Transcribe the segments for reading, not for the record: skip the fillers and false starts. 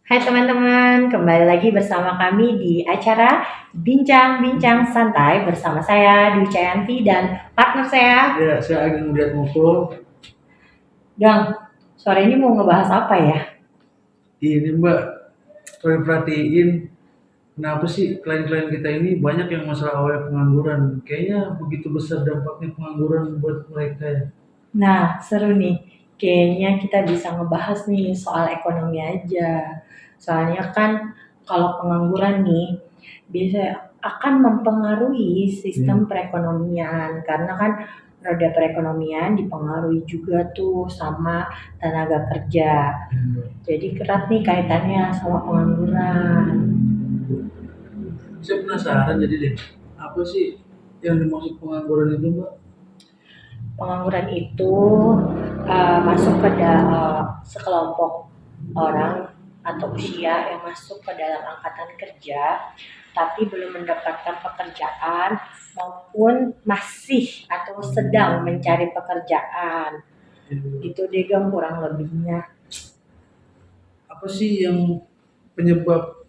Hai teman-teman, kembali lagi bersama kami di acara Bincang-Bincang Santai bersama saya Dwi Cayanti dan partner saya. Ya, saya Ageng Mudiat Moko. Gang, sore ini mau ngebahas apa ya? Ini Mbak, kalau perhatiin, kenapa sih klien-klien kita ini banyak yang masalah awalnya pengangguran? Kayaknya begitu besar dampaknya pengangguran buat mereka ya. Nah, seru nih. Kayaknya kita bisa ngebahas nih soal ekonomi aja. Soalnya kan kalau pengangguran nih bisa akan mempengaruhi sistem perekonomian karena kan roda perekonomian dipengaruhi juga tuh sama tenaga kerja. Jadi erat nih kaitannya sama pengangguran. Saya penasaran jadi deh, apa sih yang dimaksud pengangguran itu Mbak? Pengangguran itu masuk ke sekelompok orang atau usia yang masuk ke dalam angkatan kerja tapi belum mendapatkan pekerjaan maupun masih atau sedang mencari pekerjaan. Gitu deh Gang kurang lebihnya. Apa sih yang penyebab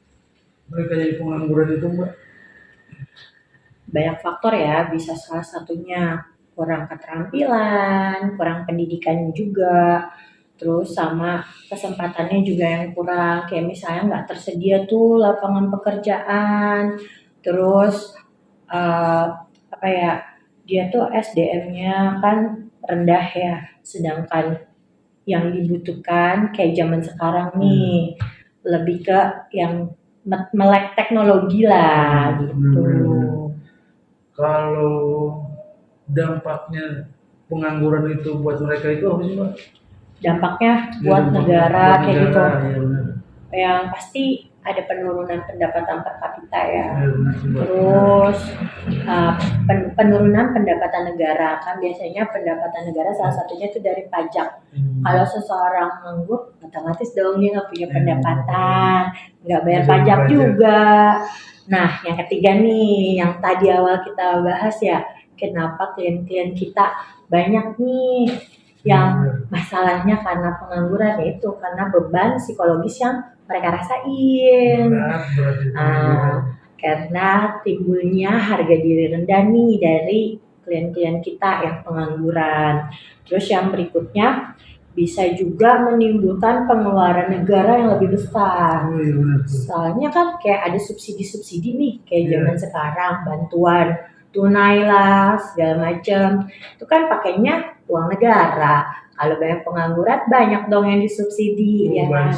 mereka jadi pengangguran itu Mbak? Banyak faktor ya, bisa salah satunya kurang keterampilan, kurang pendidikan juga, terus sama kesempatannya juga yang kurang, kayak misalnya nggak tersedia tuh lapangan pekerjaan, terus apa ya, dia tuh SDM-nya kan rendah ya, sedangkan yang dibutuhkan kayak zaman sekarang nih lebih ke yang melek teknologi lah gitu. Kalau dampaknya pengangguran itu buat mereka itu apa sih Mbak? Dampaknya buat negara buat kayak gitu. negara, ya benar. Yang pasti ada penurunan pendapatan per kapita ya. Ya, benar sih, Mbak. Terus penurunan pendapatan negara kan biasanya pendapatan negara salah satunya itu dari pajak. Kalau seseorang nganggur otomatis dong dia nggak punya pendapatan, nggak bayar pajak juga. Nah yang ketiga nih yang tadi awal kita bahas ya, kenapa klien-klien kita banyak nih yang masalahnya karena pengangguran, yaitu karena beban psikologis yang mereka rasain. Karena timbulnya harga diri rendah nih dari klien-klien kita yang pengangguran. Terus yang berikutnya bisa juga menimbulkan pengeluaran negara yang lebih besar. Soalnya kan kayak ada subsidi-subsidi nih, kayak zaman sekarang bantuan tunai lah segala macam. Itu kan pakainya uang negara. Kalau banyak pengangguran banyak dong yang disubsidi ya kan.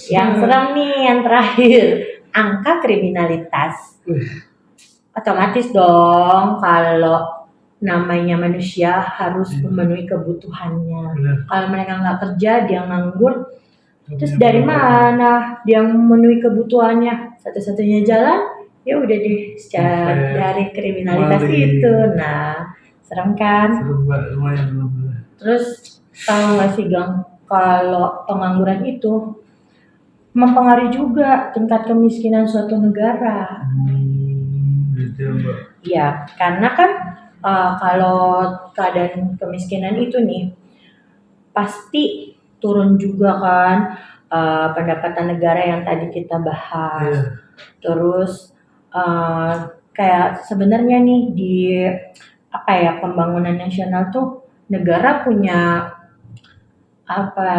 Yang serem nih yang terakhir, angka kriminalitas. Otomatis dong kalau namanya manusia harus memenuhi kebutuhannya. Kalau mereka nggak kerja, dia nganggur, terus dari mana dia memenuhi kebutuhannya? Satu-satunya jalan ya udah deh dari kriminalitas itu. Nah, serem kan? Terus tahu nggak sih Gang, kalau pengangguran itu mempengaruhi juga tingkat kemiskinan suatu negara. Iya, karena kan kalau keadaan kemiskinan itu nih pasti turun juga kan pendapatan negara yang tadi kita bahas. Terus kayak sebenarnya nih di apa ya, pembangunan nasional tuh negara punya apa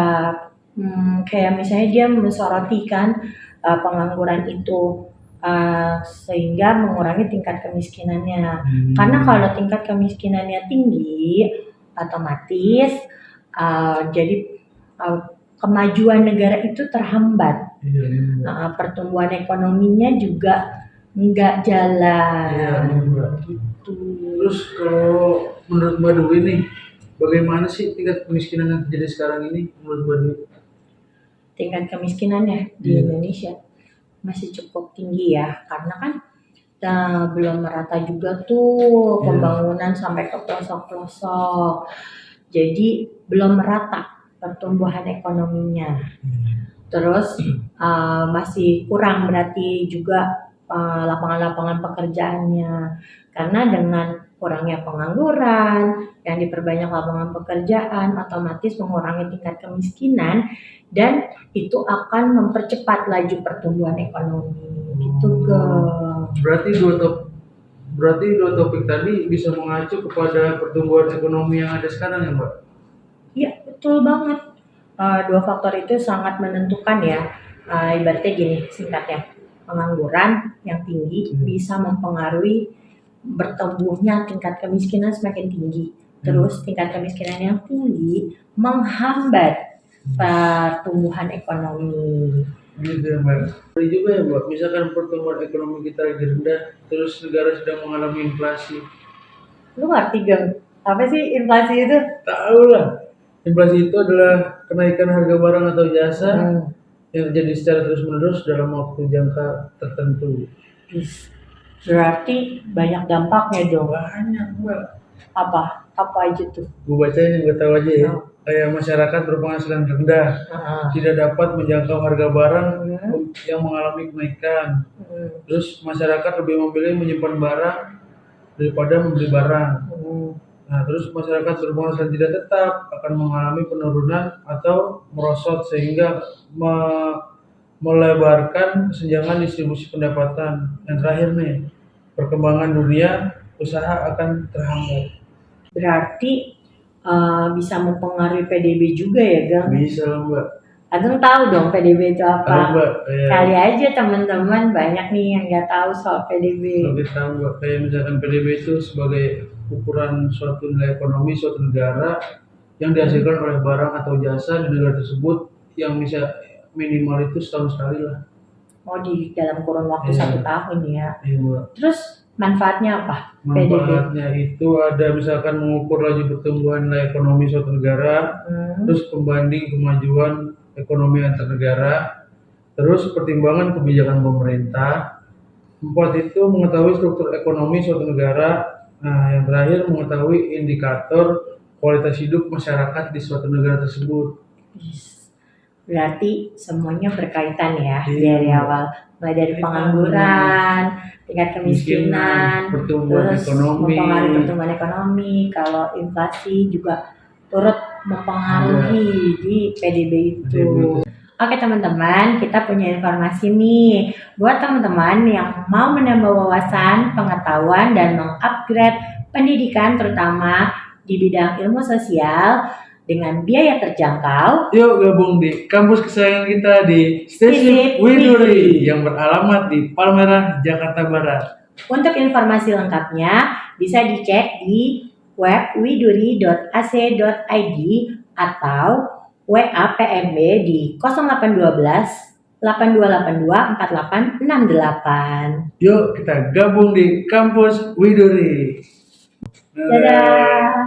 kayak misalnya dia mensoroti kan pengangguran itu sehingga mengurangi tingkat kemiskinannya. Karena kalau tingkat kemiskinannya tinggi, otomatis jadi kemajuan negara itu terhambat. Pertumbuhan ekonominya juga nggak jalan. Gitu. Terus kalau menurut Mbak Dewi nih, bagaimana sih tingkat kemiskinan yang terjadi sekarang ini menurut Mbak Dewi? Tingkat kemiskinannya di Indonesia masih cukup tinggi ya, karena kan belum merata juga tuh pembangunan sampai ke pelosok-pelosok. Jadi belum merata pertumbuhan ekonominya. Terus masih kurang berarti juga lapangan-lapangan pekerjaannya. Karena dengan kurangnya pengangguran, yang diperbanyak lapangan pekerjaan, otomatis mengurangi tingkat kemiskinan, dan itu akan mempercepat laju pertumbuhan ekonomi. Gitu, Berarti dua topik tadi bisa mengacu kepada pertumbuhan ekonomi yang ada sekarang ya, Mbak? Iya, betul banget. Dua faktor itu sangat menentukan ya. Ibaratnya gini, singkatnya, pengangguran yang tinggi bisa mempengaruhi bertumbuhnya tingkat kemiskinan semakin tinggi. Terus tingkat kemiskinan yang tinggi menghambat pertumbuhan ekonomi. Gitu ya, Mbak. Ada juga ya, Mbak, misalkan pertumbuhan ekonomi kita lagi rendah, terus negara sedang mengalami inflasi. Lu ngerti gak? Apa sih inflasi itu? Tahu lah, inflasi itu adalah kenaikan harga barang atau jasa yang terjadi secara terus-menerus dalam waktu jangka tertentu. Berarti banyak dampaknya dong. Banyak, Mbak. Apa aja tuh? Gue bacain yang gue tahu aja ya. Kayak masyarakat berpenghasilan rendah tidak dapat menjangkau harga barang yang mengalami kenaikan. Terus masyarakat lebih memilih menyimpan barang daripada membeli barang. Nah, terus masyarakat berpenghasilan tidak tetap akan mengalami penurunan atau merosot sehingga melebarkan kesenjangan distribusi pendapatan. Yang terakhir nih, perkembangan dunia usaha akan terhambat. Berarti bisa mempengaruhi PDB juga ya, Gang? Bisa lah, Mbak. Adeng tahu dong PDB itu apa? Tahu, Mbak. Kali aja teman-teman banyak nih yang nggak tahu soal PDB. Lebih tahu, Mbak. Kayak misalkan PDB itu sebagai ukuran suatu nilai ekonomi suatu negara yang dihasilkan oleh barang atau jasa di negara tersebut yang bisa minimal itu setahun sekali lah. Oh, di dalam kurun waktu 1 tahun ya. Iya, Mbak. Terus manfaatnya apa? Manfaatnya itu ada misalkan mengukur laju pertumbuhan nilai ekonomi suatu negara, terus pembanding kemajuan ekonomi antar negara, terus pertimbangan kebijakan pemerintah. 4 itu mengetahui struktur ekonomi suatu negara. Nah, yang terakhir mengetahui indikator kualitas hidup masyarakat di suatu negara tersebut. Berarti semuanya berkaitan ya dari awal, mulai dari pengangguran, tingkat kemiskinan, pertumbuhan terus ekonomi. mempengaruhi pertumbuhan ekonomi. Kalau inflasi juga turut mempengaruhi di PDB itu. Oke teman-teman, kita punya informasi nih buat teman-teman yang mau menambah wawasan, pengetahuan, dan mengupgrade pendidikan terutama di bidang ilmu sosial dengan biaya terjangkau. Yuk gabung di kampus kesayangan kita di Stasiun Widuri yang beralamat di Palmerah, Jakarta Barat. Untuk informasi lengkapnya bisa dicek di web widuri.ac.id atau WA PMB di 0812 8282 4868. Yuk kita gabung di kampus Widuri. Dadah.